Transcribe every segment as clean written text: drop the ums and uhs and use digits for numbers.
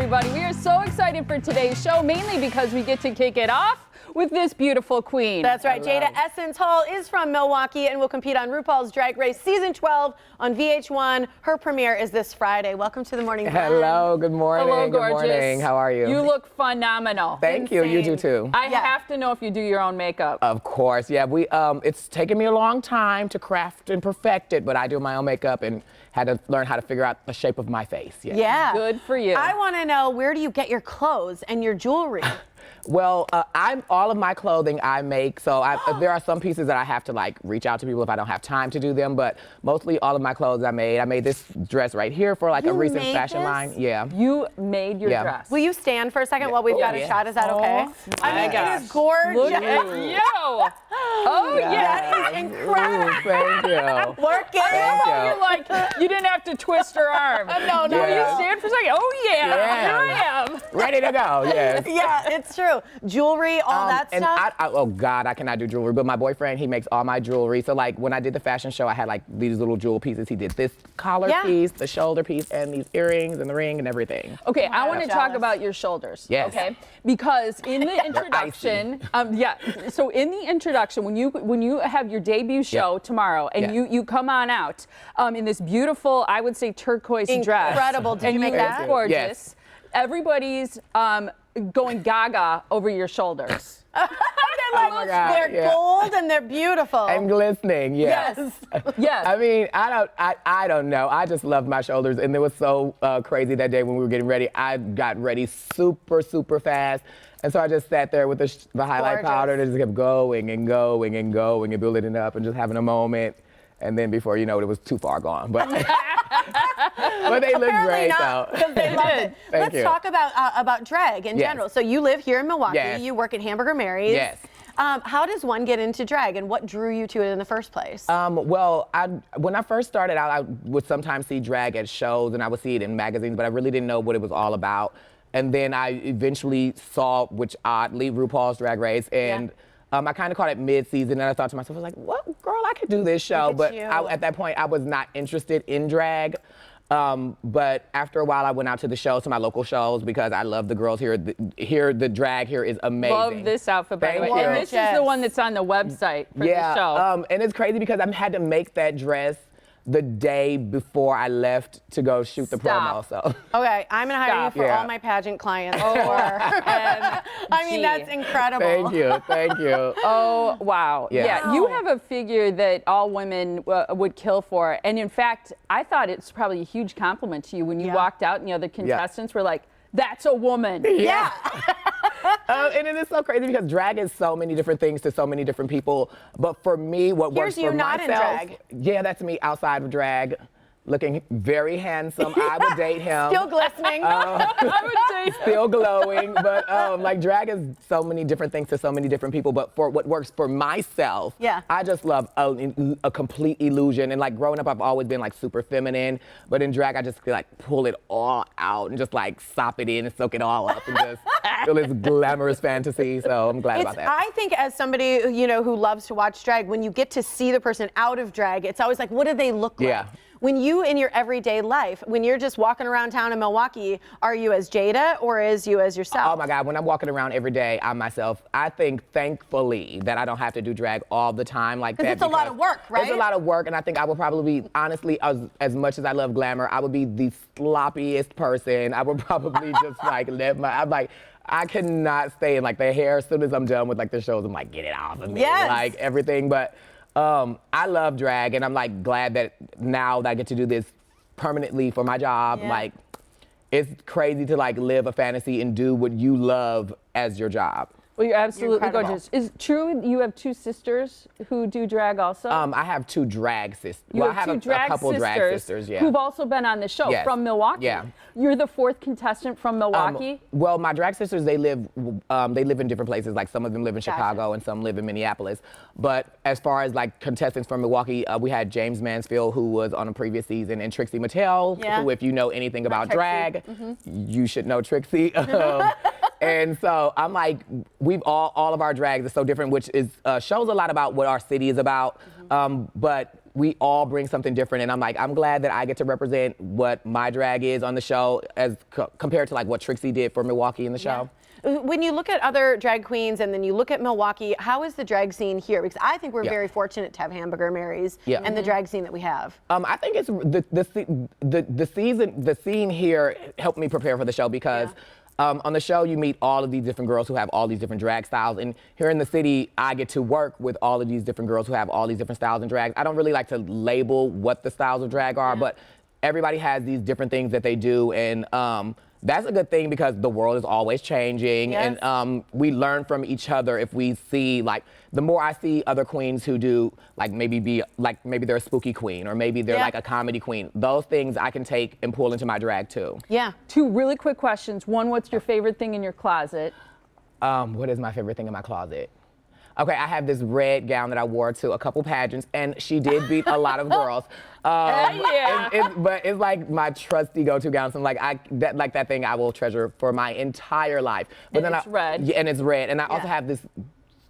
everybody. We are so excited for today's show, mainly because we get to kick it off with this beautiful queen. That's right. Jaida Essence Hall is from Milwaukee and will compete on RuPaul's Drag Race Season 12 on VH1. Her premiere is this Friday. Welcome to the morning. Hello, good morning. Hello, gorgeous. Good morning. How are you? You look phenomenal. Thank you. You do too. I have to know if you do your own makeup. Of course. Yeah, it's taken me a long time to craft and perfect it, but I do my own makeup and had to learn how to figure out the shape of my face. Yeah. Good for you. I want to know, where do you get your clothes and your jewelry? Well, all of my clothing I make, so there are some pieces that I have to like reach out to people if I don't have time to do them, but mostly all of my clothes I made. I made this dress right here for like a recent fashion line. Yeah. You made your dress. Will you stand for a second while we've got a shot? Is that okay? I mean, it is gorgeous. Look at you. Oh, yeah. That is incredible. Thank you. Work it. Thank you. You're like, you didn't have to twist her arm. No. Yeah. You stand for a second. Oh, yeah. Here I am. Ready to go, yes. Yeah, it's true. Jewelry, all that and stuff. oh God, I cannot do jewelry, but my boyfriend, he makes all my jewelry. So like when I did the fashion show, I had like these little jewel pieces. He did this collar piece, the shoulder piece, and these earrings and the ring and everything. Okay, I want to talk about your shoulders. Yes. Okay, because in the introduction, so in the introduction, when you have your debut show tomorrow, and you come on out in this beautiful, I would say turquoise dress. Incredible. Did you make that? Gorgeous. Yes. Everybody's going gaga over your shoulders. They're gold and they're beautiful. And glistening, Yes. I mean, I don't know. I just love my shoulders, and it was so crazy that day when we were getting ready. I got ready super, super fast, and so I just sat there with the highlight powder and it just kept going and going and going and building it up and just having a moment. And then before you know it was too far gone. But but they look great though. Because they love it. Let's talk about drag in general. So you live here in Milwaukee. Yes. You work at Hamburger Mary's. Yes. How does one get into drag, and what drew you to it in the first place? Well, when I first started out, I would sometimes see drag at shows and I would see it in magazines, but I really didn't know what it was all about. And then I eventually saw, which oddly, RuPaul's Drag Race, and I kind of caught it mid-season, and I thought to myself, I was like, what, girl, I could do this show. But at that point, I was not interested in drag. But after a while, I went out to the shows, to my local shows, because I love the girls here. The drag here is amazing. Love this outfit, by the way. Thank you. And this is the one that's on the website for the show. And it's crazy because I had to make that dress the day before I left to go shoot the promo. So. Okay, I'm gonna hire you for all my pageant clients. I mean, that's incredible. Thank you. Oh, wow. Yeah, you have a figure that all women would kill for. And in fact, I thought it's probably a huge compliment to you when you walked out and the other contestants were like, that's a woman. Yeah. And it is so crazy because drag is so many different things to so many different people. But for me, what works for myself, in drag. Yeah, that's me outside of drag, looking very handsome. I would date him. Still glistening. I would date him. Still glowing. But like drag is so many different things to so many different people. But for what works for myself, I just love a complete illusion. And like growing up, I've always been like super feminine. But in drag, I just feel like pull it all out and just like sop it in and soak it all up and just feel this glamorous fantasy. So I'm glad about that. I think as somebody who loves to watch drag, when you get to see the person out of drag, it's always like, what do they look like? When you, in your everyday life, when you're just walking around town in Milwaukee, are you as Jaida or is you as yourself? Oh my God, when I'm walking around every day, I'm myself. I think, thankfully, that I don't have to do drag all the time like that. Because it's a lot of work, right? It's a lot of work, and I think I would probably be, honestly, as much as I love glamour, I would be the sloppiest person. I would probably just like I cannot stay in like the hair. As soon as I'm done with like the shows, I'm like, get it off of me, like everything. But I love drag, and I'm like glad that now that I get to do this permanently for my job. Like, it's crazy to like live a fantasy and do what you love as your job. Well, you're absolutely gorgeous. Is it true you have two sisters who do drag also? I have two drag sisters. Well, I have a couple drag sisters, who've also been on the show from Milwaukee. Yeah. You're the fourth contestant from Milwaukee? Well, my drag sisters, they live in different places. Like some of them live in Chicago and some live in Minneapolis. But as far as like contestants from Milwaukee, we had James Mansfield, who was on a previous season, and Trixie Mattel, who, if you know anything about drag, you should know Trixie. And so I'm like, we've all of our drags are so different, which is shows a lot about what our city is about. But we all bring something different, and I'm like, I'm glad that I get to represent what my drag is on the show as compared to like what Trixie did for Milwaukee in the show. When you look at other drag queens and then you look at Milwaukee, how is the drag scene here? Because I think we're very fortunate to have Hamburger Mary's and the drag scene that we have. I think it's the scene here helped me prepare for the show because on the show you meet all of these different girls who have all these different drag styles, and here in the city I get to work with all of these different girls who have all these different styles and drags. I don't really like to label what the styles of drag are, but everybody has these different things that they do, and that's a good thing because the world is always changing, and we learn from each other. If we see, like, the more I see other queens who do, like, maybe they're a spooky queen, or maybe they're like a comedy queen, those things I can take and pull into my drag too. Yeah. 2 really quick questions. 1, what's your favorite thing in your closet? What is my favorite thing in my closet? Okay, I have this red gown that I wore to a couple pageants, and she did beat a lot of girls. But it's like my trusty go-to gown. So I'm like, that thing I will treasure for my entire life. But and it's red. Yeah, and it's red. And I also have this,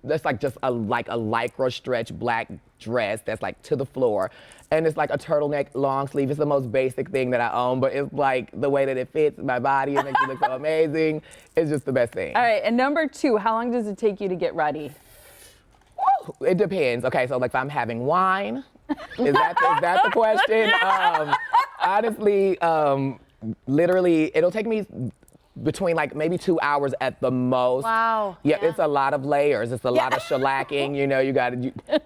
that's like just a lycra stretch black dress that's like to the floor. And it's like a turtleneck long sleeve. It's the most basic thing that I own, but it's like the way that it fits my body. It makes me look so amazing. It's just the best thing. All right, and number 2, how long does it take you to get ready? It depends. Okay, so like if I'm having wine, is that the question? Honestly, literally, it'll take me between like maybe 2 hours at the most. Wow. Yeah, it's a lot of layers. It's a lot of shellacking. You know, you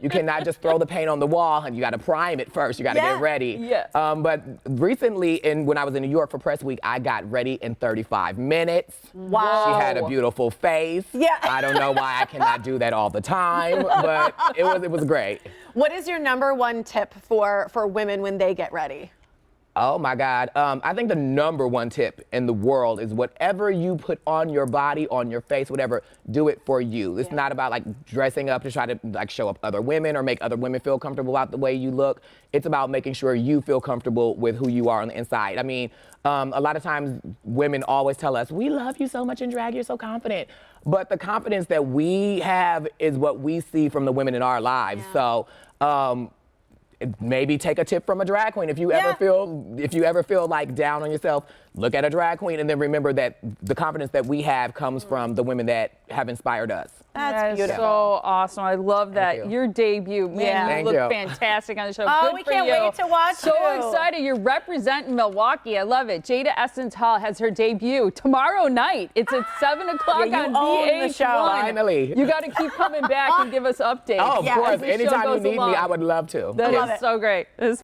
cannot just throw the paint on the wall, and you got to prime it first. You got to get ready. Yeah. But recently, when I was in New York for press week, I got ready in 35 minutes. Wow. She had a beautiful face. Yeah. I don't know why I cannot do that all the time, but it was great. What is your #1 tip for women when they get ready? Oh my God. I think the #1 tip in the world is whatever you put on your body, on your face, whatever, do it for you. It's not about like dressing up to try to like show up other women or make other women feel comfortable about the way you look. It's about making sure you feel comfortable with who you are on the inside. I mean, a lot of times women always tell us, we love you so much in drag, you're so confident. But the confidence that we have is what we see from the women in our lives. So, maybe take a tip from a drag queen. If you ever feel like down on yourself, look at a drag queen, and then remember that the confidence that we have comes from the women that have inspired us. That's beautiful. So awesome. I love that. Thank you. Your debut, man, you look fantastic on the show. Oh, Good we for can't you. wait to watch So you. excited. You're representing Milwaukee. I love it. Jaida Essence Hall has her debut tomorrow night. It's at 7 o'clock Yeah, you on own the VH1. show. Finally. You got to keep coming back and give us updates. Oh, of course. as the show Anytime you goes need along. me, I would love to. That Love is it. so great.